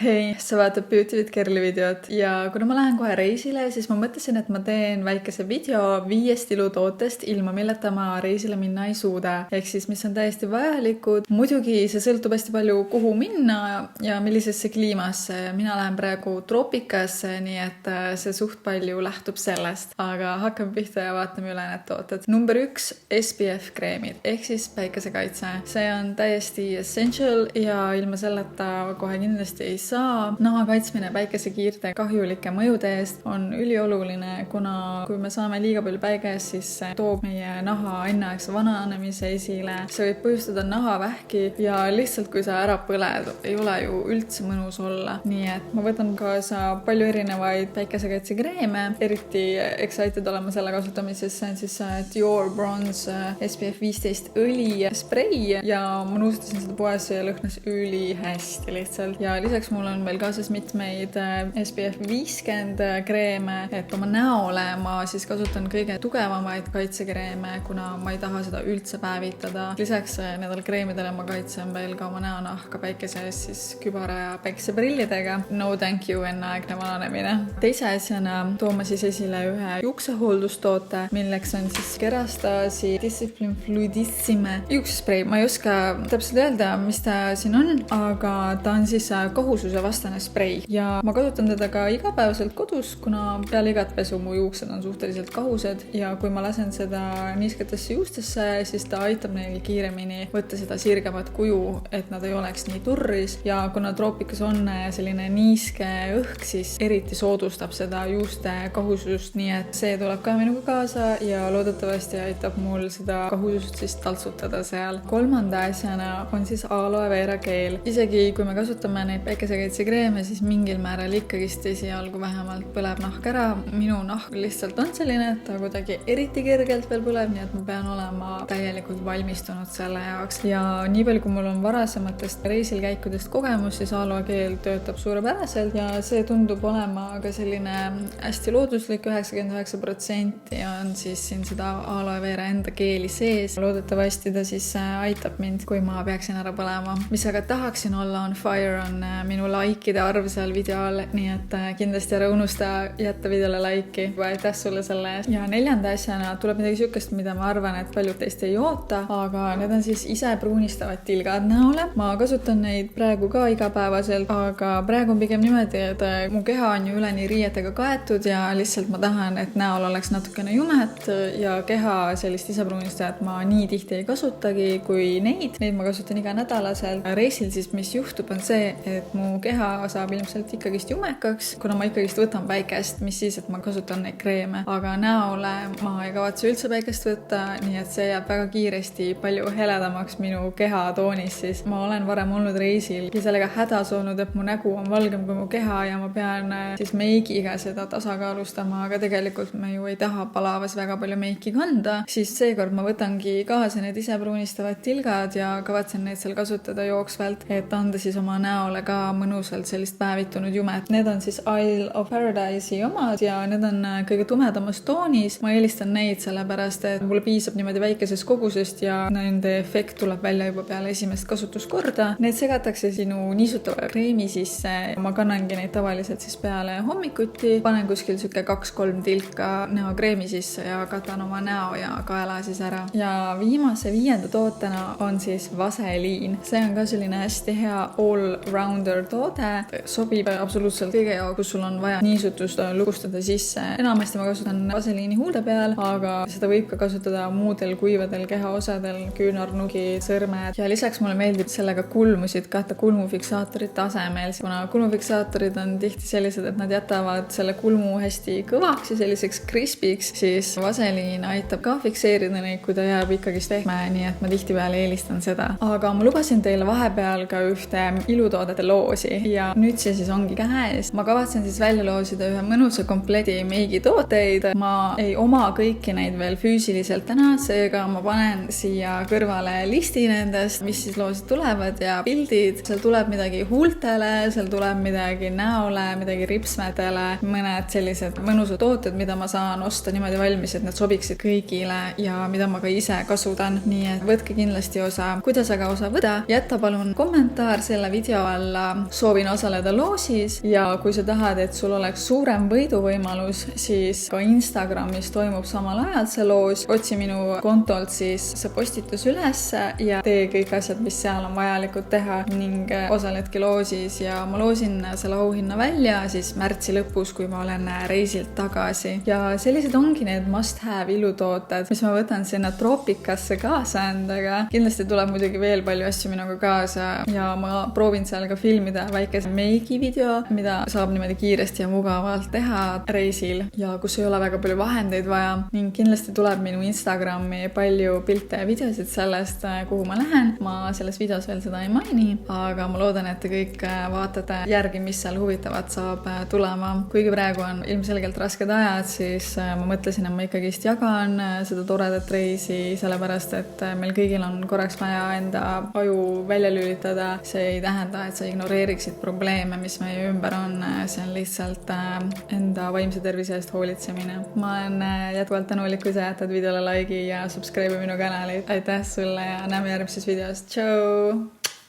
Hei, sa vaatad Beauty with Kerli videot ja kuna ma lähen kohe reisile, siis ma mõtlesin, et ma teen väikese video 5 ilutootest, ilma milleta ma reisile minna ei suuda. Ehk siis, mis on täiesti vajalikud. Muidugi see sõltub hästi palju, kuhu minna ja millisesse kliimasse. Mina lähen praegu troopikasse, nii et see suht palju lähtub sellest. Aga hakkame pihta ja vaatame üle need tooted. Number 1, SPF kreemid, ehk siis päikesekaitse. See on täiesti essential ja ilma selleta kohe kindlasti ei saa. Naha kaitsmine päikesekiirte kahjulike mõjude eest on ülioluline, kuna kui me saame liiga palju päikest, siis see toob meie naha enneaegse vananemise esile. See võib põhjustada nahavähki ja lihtsalt kui sa ära põled, ei ole ju üldse mõnus olla. Nii et ma võtan kaasa palju erinevaid päikesekaitsekreeme, eriti excited olema selle kasutamises. See on siis Dior Bronze SPF 15 õli sprei ja ma nuusutasin seda poes ja lõhnas ülihästi lihtsalt. Ja lisaks mul on veel kaasas mitmeid SPF 50 kreeme, et oma näole ma siis kasutan kõige tugevamaid kaitsekreeme, kuna ma ei taha seda üldse päevitada. Lisaks nendel kreemidele ma kaitsen veel ka oma näonahka päikese eest siis kübara ja päikeseprillidega. No thank you, enneaegne vananemine. Teise asjana tooma siis esile ühe juuksehooldustoote, milleks on siis Kerastase Discipline Fluidissime juuksesprei. Ma ei oska täpselt öelda, mis ta siin on, aga ta on siis kohususe vastane sprei ja ma kasutan teda ka igapäevaselt kodus, kuna peale igat pesu mu juuksed on suhteliselt kahused ja kui ma lasen seda niisketesse juustesse, siis ta aitab neil kiiremini võtta seda sirgemat kuju, et nad ei oleks nii turris ja kuna troopikas on selline niiske õhk, siis eriti soodustab seda juuste kahusust, nii et see tuleb ka minuga kaasa ja loodetavasti aitab mul seda kahusust siis taltsutada seal. Kolmanda asjana on siis aloe vera keel. Isegi kui me kasutame neid päikesekaitsekreeme, siis mingil määral ikkagist esialgu vähemalt põleb nahk ära. Minu nahk lihtsalt on selline, et ta kuidagi eriti kergelt veel põleb, nii et ma pean olema täielikult valmistunud selle jaoks. Ja nii palju, kui mul on varasematest reisilkäikudest kogemus, siis aloe keel töötab suurepäraselt ja see tundub olema ka selline hästi looduslik, 99% on siis siin seda aloe vera enda keeli sees. Loodetavasti ta siis aitab mind, kui ma peaksin ära põlema. Mis aga tahaksin olla on fire, on minu likeide arv seal videol, nii et kindlasti ära unusta jätta videole like'i. Aitäh sulle selle eest. Ja neljanda asjana tuleb midagi sükest, mida ma arvan, et paljud teist ei oota, aga need on siis ise pruunistavad tilgad näole. Ma kasutan neid praegu ka igapäevaselt, aga praegu on pigem niimoodi, et mu keha on ju üleni riietega kaetud ja lihtsalt ma tahan, et näol oleks natukene jumet ja keha sellist isepruunistajat ma nii tihti ei kasutagi kui neid. Neid ma kasutan iga nädalaselt. Reisil siis, mis juhtub, on see, et mu keha saab ilmselt ikkagist jumekaks, kuna ma ikkagist võtan päikest, mis siis, et ma kasutan neid kreeme. Aga näole ma ei kavatse üldse päikest võtta, nii et see jääb väga kiiresti palju heledamaks minu keha toonis. Siis ma olen varem olnud reisil ja sellega hädas olnud, et mu nägu on valgem kui mu keha ja ma pean siis meigiga seda tasakaalustama, aga tegelikult me ju ei taha palavas väga palju meiki kanda. Siis seekord ma võtangi kaasa need isepruunistavad tilgad ja kavatsen neid seal kasutada jooksvalt, et anda siis oma näole ka mõnusalt sellist päevitunud jumet. Need on siis Isle of Paradise'i omad ja need on kõige tumedamas toonis. Ma eelistan neid sellepärast, et mulle piisab niimoodi väikesest kogusest ja nende efekt tuleb välja juba peale esimest kasutuskorda. Need segatakse sinu niisutava kreemi sisse. Ma kannangi neid tavaliselt siis peale hommikuti. Panen kuskil siuke 2-3 tilka näokreemi sisse ja katan oma näo ja kaela siis ära. Ja viimase 5. tootena on siis vaseliin. See on ka selline hästi hea all-rounder toode. Sobib absoluutselt kõige jaoks, kus sul on vaja niisutust lukustada sisse. Enamasti ma kasutan vaseliini huulde peal, aga seda võib ka kasutada muudel kuivadel kehaosadel, küünarnugid, sõrmed. Ja lisaks mulle meeldib sellega kulmusid katta kulmufiksaatorit asemel. Kuna kulmufiksaatorid on tihti sellised, et nad jätavad selle kulmu hästi kõvaks ja selliseks crispiks, siis vaseliin aitab ka fikseerida neid, kui ta jääb ikkagist pehme, nii et ma tihtipeale eelistan seda. Aga ma lubasin teile vahepeal ka ühte ilutoodete loosi ja nüüd see siis ongi käes. Ma kavatsen siis välja loosida ühe mõnusa kompleti meigitooteid. Ma ei oma kõiki neid veel füüsiliselt täna, seega ma panen siia kõrvale listi nendest, mis siis loosid tulevad ja pildid. Seal tuleb midagi huultele, seal tuleb midagi näole, midagi ripsmetele, mõned sellised mõnusad tooted, mida ma saan osta niimoodi valmis, et need sobiksid kõigile ja mida ma ka ise kasutan. Nii et võtke kindlasti osa. Kuidas aga osa võtta? Jätta palun kommentaar selle video alla soovin osaleda loosis ja kui sa tahad, et sul oleks suurem võiduvõimalus, siis ka Instagramis toimub samal ajal see loos. Otsi minu kontolt siis see postitus ülesse ja tee kõik asjad, mis seal on vajalikud teha ning osaledki loosis ja ma loosin selle auhinna välja siis märtsi lõpus, kui ma olen reisilt tagasi. Ja sellised ongi need must-have ilutooted, mis ma võtan sinna troopikasse kaasa endaga. Kindlasti tuleb muidugi veel palju asju minuga kaasa ja ma proovin seal ka filmida väikese meigivideo, mida saab niimoodi kiiresti ja mugavalt teha reisil ja kus ei ole väga palju vahendeid vaja ning kindlasti tuleb minu Instagrami palju pilte ja videosid sellest, kuhu ma lähen. Ma selles videos veel seda ei maini, aga ma loodan, et te kõik vaatate järgi, mis seal huvitavat saab tulema. Kuigi praegu on ilmselgelt rasked ajad, siis ma mõtlesin, et ma ikkagist jagan seda toredat reisi, sellepärast, et meil kõigil on korraks vaja enda aju välja lülitada. See ei tähenda, et sa ignoreeriksid probleeme, mis meie ümber on. See on lihtsalt enda vaimse tervise eest hoolitsemine. Ma olen jätkuvalt tänulik, kui sa jätad videole like'i ja subscribe'i minu kanali. Aitäh sulle ja näeme järgmises videos. Tšau!